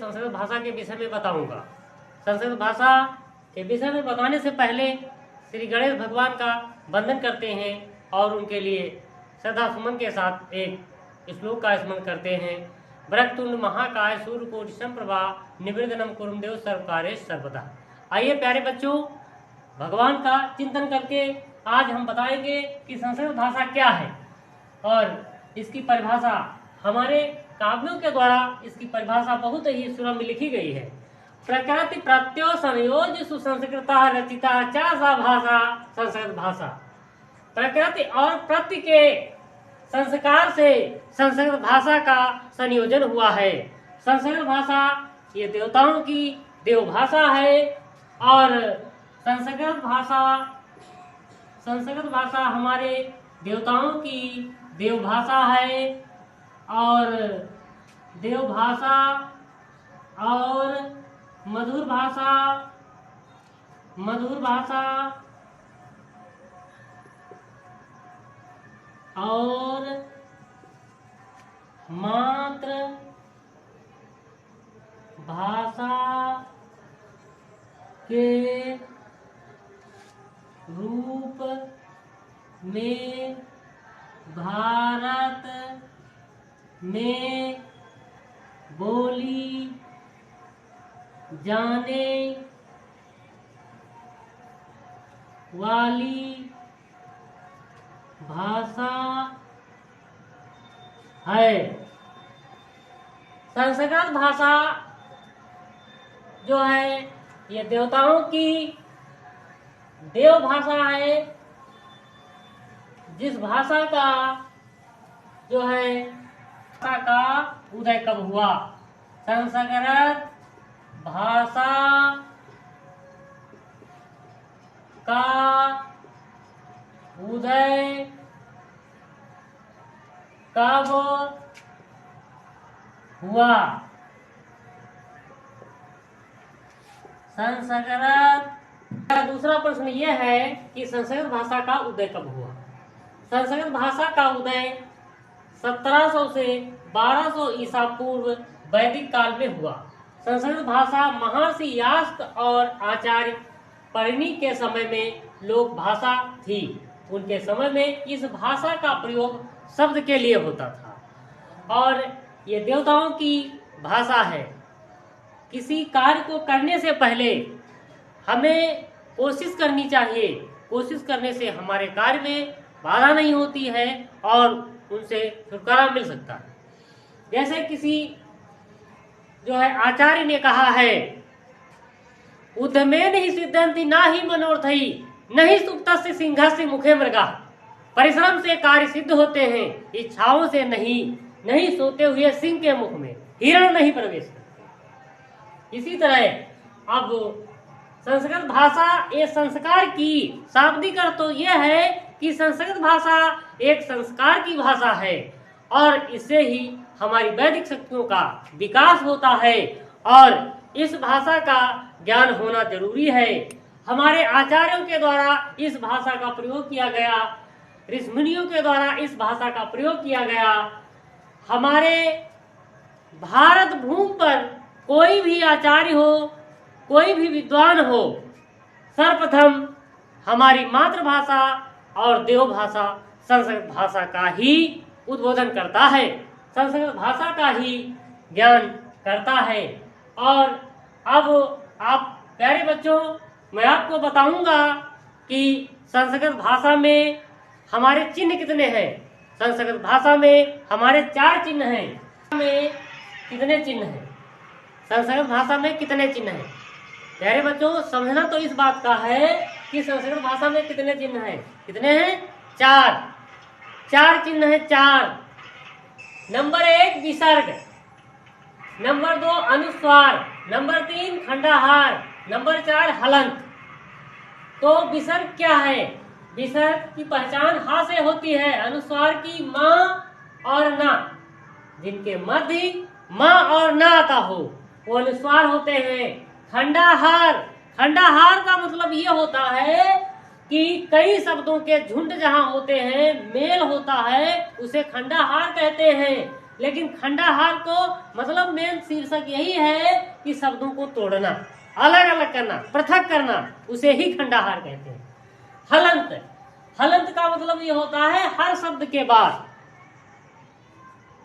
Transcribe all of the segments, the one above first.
संस्कृत भाषा के विषय में बताऊंगा। संस्कृत भाषा के विषय में बताने से पहले श्री गणेश भगवान का वंदन करते हैं और उनके लिए श्रद्धा सुमन के साथ एक श्लोक का स्मरण करते हैं। वक्रतुंड महाकाय सूर्यकोटि समप्रभा निर्विघ्नं कुरु देव सर्वकार्येषु सर्वदा। आइए प्यारे बच्चों, भगवान का चिंतन करके आज हम बताएंगे कि संस्कृत भाषा क्या है और इसकी परिभाषा हमारे काव्यों के द्वारा इसकी परिभाषा बहुत ही सुलभ में लिखी गई है। प्रकृति प्रत्यो संयोज्य सुसंस्कृता रचिता चा सा भाषा संस्कृत भाषा। प्रकृति और प्रत्य के संस्कार से संस्कृत भाषा का संयोजन हुआ है। संस्कृत भाषा ये देवताओं की देव भाषा है और संस्कृत भाषा हमारे देवताओं की देव भाषा है और देव भाषा और मधुर भाषा और मात्र भाषा के रूप में भारत में बोली जाने वाली भाषा है। संस्कृत भाषा जो है ये देवताओं की देव भाषा है। जिस भाषा का जो है भाषा का उदय कब हुआ? संस्कृत भाषा का उदय कब हुआ? संस्कृत। दूसरा प्रश्न यह है कि संस्कृत भाषा का उदय कब हुआ? संस्कृत भाषा का उदय 1700 से 1200 ईसा पूर्व वैदिक काल में हुआ। संस्कृत भाषा महर्षि यास्क और आचार्य परिणी के समय में लोक भाषा थी। उनके समय में इस भाषा का प्रयोग शब्द के लिए होता था और ये देवताओं की भाषा है। किसी कार्य को करने से पहले हमें कोशिश करनी चाहिए। कोशिश करने से हमारे कार्य में बाधा नहीं होती है और उनसे छुटकारा मिल सकता है। जैसे किसी जो है आचार्य ने कहा है, उद्यमे नहीं सिद्धंति ना ही मनोरथई नहीं सुप्तस्य सिंहस्य मुखे मृगा। परिश्रम से कार्य सिद्ध होते हैं, इच्छाओं से नहीं सोते हुए सिंह के मुख में हिरण नहीं प्रवेश करते। इसी तरह अब संस्कृत भाषा एक संस्कार की शाब्दिक अर्थ तो यह है कि संस्कृत भाषा एक संस्कार की भाषा है और इससे ही हमारी वैदिक शक्तियों का विकास होता है और इस भाषा का ज्ञान होना जरूरी है। हमारे आचार्यों के द्वारा इस भाषा का प्रयोग किया गया, ऋषि मुनियों के द्वारा इस भाषा का प्रयोग किया गया। हमारे भारत भूमि पर कोई भी आचार्य हो, कोई भी विद्वान हो, सर्वप्रथम हमारी मातृभाषा और देव भाषा संस्कृत भाषा का ही उद्बोधन करता है, संस्कृत भाषा का ही ज्ञान करता है। और अब आप प्यारे बच्चों, मैं आपको बताऊंगा कि संस्कृत भाषा में हमारे चिन्ह कितने हैं। संस्कृत भाषा में हमारे 4 चिन्ह हैं। में कितने चिन्ह हैं? संस्कृत भाषा में कितने चिन्ह हैं? प्यारे बच्चों, समझना तो इस बात का है कि संस्कृत भाषा में कितने चिन्ह हैं। कितने हैं? 4 चिन्ह हैं। 4। नंबर 1 विसर्ग, नंबर 2 अनुस्वार, नंबर 3 खंडाहार, नंबर 4 हलंत। तो विसर्ग क्या है? विसर्ग की पहचान हा से होती है। अनुस्वार की माँ और ना, जिनके मध्य माँ और ना आता हो वो अनुस्वार होते हैं। खंडाहार, खंडाहार का मतलब ये होता है कि कई शब्दों के झुंड जहाँ होते हैं, मेल होता है, उसे खंडाहार कहते हैं। लेकिन खंडाहार को मतलब मेन शीर्षक यही है कि शब्दों को तोड़ना, अलग अलग करना, पृथक करना, उसे ही खंडाहार कहते हैं। हलंत, हलंत का मतलब ये होता है हर शब्द के बाद,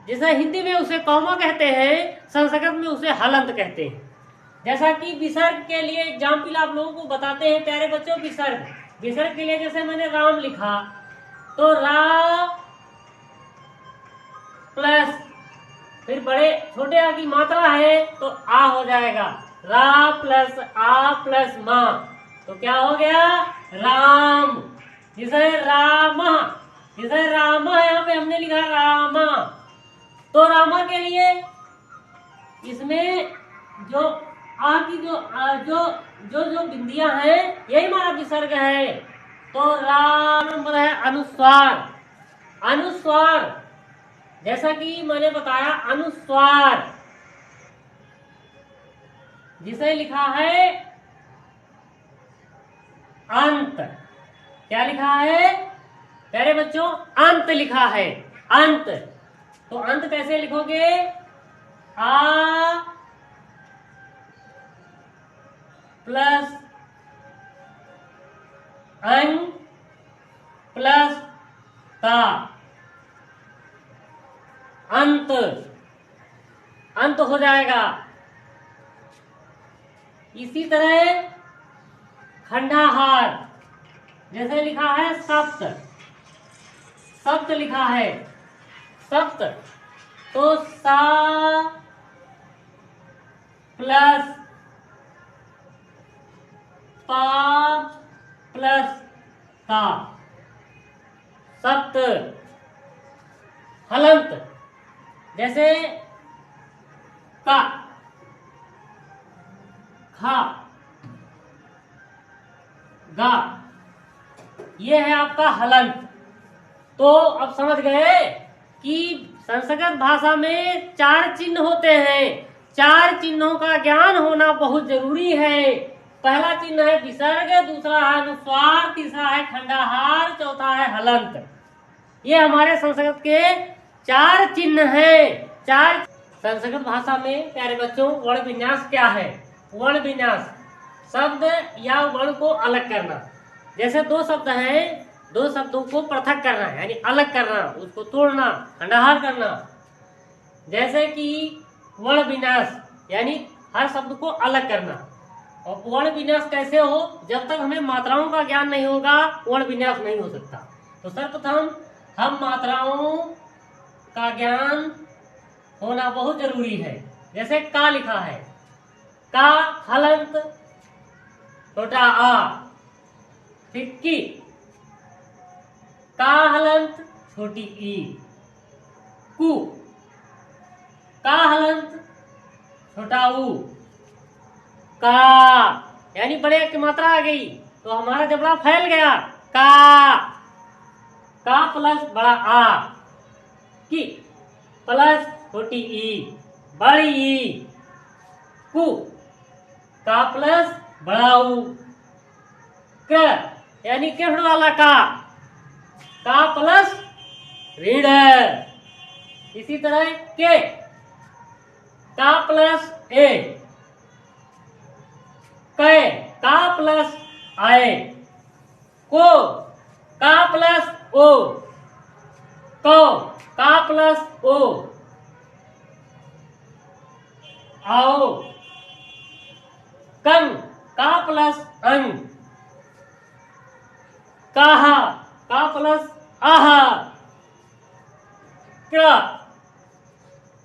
जैसे हिंदी में उसे कॉमा कहते हैं, संस्कृत में उसे हलंत कहते हैं। जैसा कि विसर्ग के लिए एग्जाम्पल आप लोगों को बताते हैं प्यारे बच्चों। विसर्ग, विसर्ग के लिए जैसे मैंने राम लिखा तो रा प्लस फिर बड़े छोटे आ की मात्रा है तो आ हो जाएगा, रा प्लस आ प्लस मा, तो क्या हो गया राम। जिसे रामा, जिसे रामा यहाँ पे हमने लिखा रामा, तो रामा के लिए इसमें जो आ की जो बिंदियां हैं यही हमारा विसर्ग है। तो रा नंबर है अनुस्वार, अनुस्वार जैसा कि मैंने बताया अनुस्वार, जिसे लिखा है अंत। क्या लिखा है प्यारे बच्चों? अंत लिखा है, अंत। तो अंत कैसे लिखोगे? आ प्लस अं प्लस ता, अंत, अंत हो जाएगा। इसी तरह खंडाहार जैसे लिखा है सप्त, सप्त लिखा है सप्त, तो सा प्लस पा प्लस ता, सप्त। हलंत जैसे का, खा, गा, ये है आपका हलंत। तो अब समझ गए कि संस्कृत भाषा में 4 चिन्ह होते हैं। 4 चिन्हों का ज्ञान होना बहुत जरूरी है। पहला चिन्ह है विसर्ग, दूसरा है अनुस्वार, तीसरा है खंडाहार, चौथा है हलंत। ये हमारे संस्कृत के 4 चिन्ह हैं। 4 संस्कृत भाषा में प्यारे बच्चों वर्ण विन्यास क्या है? वर्ण विन्यास शब्द या वर्ण को अलग करना। जैसे 2 शब्द हैं, 2 शब्दों को पृथक करना यानी अलग करना, उसको तोड़ना, खंडाहार करना। जैसे कि वर्ण विन्यास यानी हर शब्द को अलग करना। और वर्ण विन्यास कैसे हो? जब तक हमें मात्राओं का ज्ञान नहीं होगा वर्ण विन्यास नहीं हो सकता। तो सर्वप्रथम हम मात्राओं का ज्ञान होना बहुत जरूरी है। जैसे का लिखा है, का हलंत छोटा आ, ठीक की, का हलंत छोटी ई, कु, का हलंत छोटा ऊ, का यानी बड़े की मात्रा आ गई तो हमारा जबड़ा फैल गया, का प्लस बड़ा आ, की प्लस छोटी ई, बड़ी ई, कु, का प्लस बड़ा ऊ, क यानी केवड़ वाला का प्लस ऋण। इसी तरह के, का प्लस ए, कै, का प्लस आए, को, का प्लस ओ, को, का प्लस ओ, आओ, कं, का प्लस अंग, कहा, का प्लस आहा, क्र,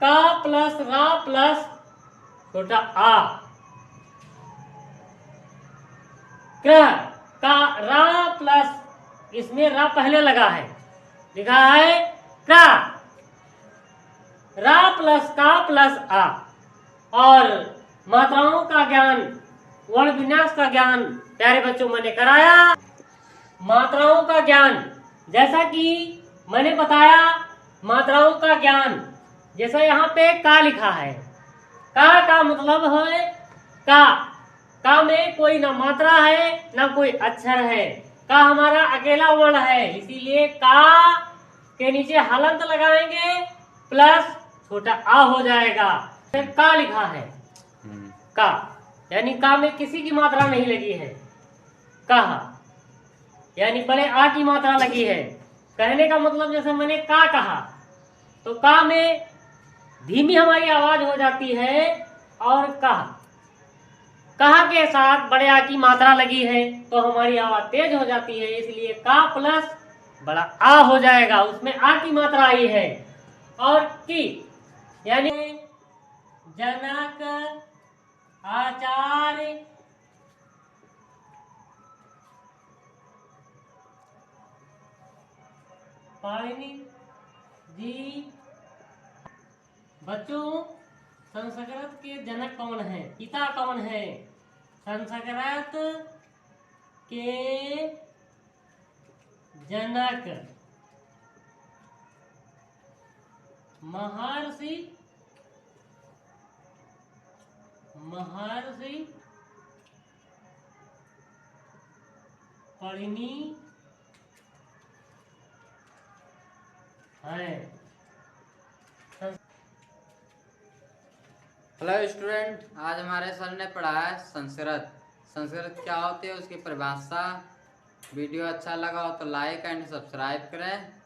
का प्लस रा प्लस छोटा आ, क्र, का रा प्लस, इसमें रा पहले लगा है, लिखा है का, रा प्लस का प्लस आ। और मात्राओं का ज्ञान, वर्ण विन्यास का ज्ञान प्यारे बच्चों मैंने कराया। मात्राओं का ज्ञान जैसा कि मैंने बताया, मात्राओं का ज्ञान जैसा यहाँ पे का लिखा है, का मतलब है का में कोई ना मात्रा है ना कोई अक्षर है, का हमारा अकेला वर्ण है, इसीलिए का के नीचे हलंत लगाएंगे प्लस छोटा आ हो जाएगा। फिर का लिखा है, का, यानी का में किसी की मात्रा नहीं लगी है, कहा, यानी बड़े आ की मात्रा लगी है। कहने का मतलब जैसे मैंने का कहा तो का में धीमी हमारी आवाज हो जाती है, और कहा के साथ बड़े आ की मात्रा लगी है तो हमारी आवाज तेज हो जाती है, इसलिए का प्लस बड़ा आ हो जाएगा, उसमें आ की मात्रा आई है। और की यानी जनक, आचार्य, पाणिनि जी। बच्चों, संस्कृत के जनक कौन है, पिता कौन है? संस्कृत के जनक महर्षि पाणिनि है। हेलो स्टूडेंट, आज हमारे सर ने पढ़ाया संस्कृत। संस्कृत क्या होती है, उसकी परिभाषा। वीडियो अच्छा लगा हो तो लाइक एंड सब्सक्राइब करें।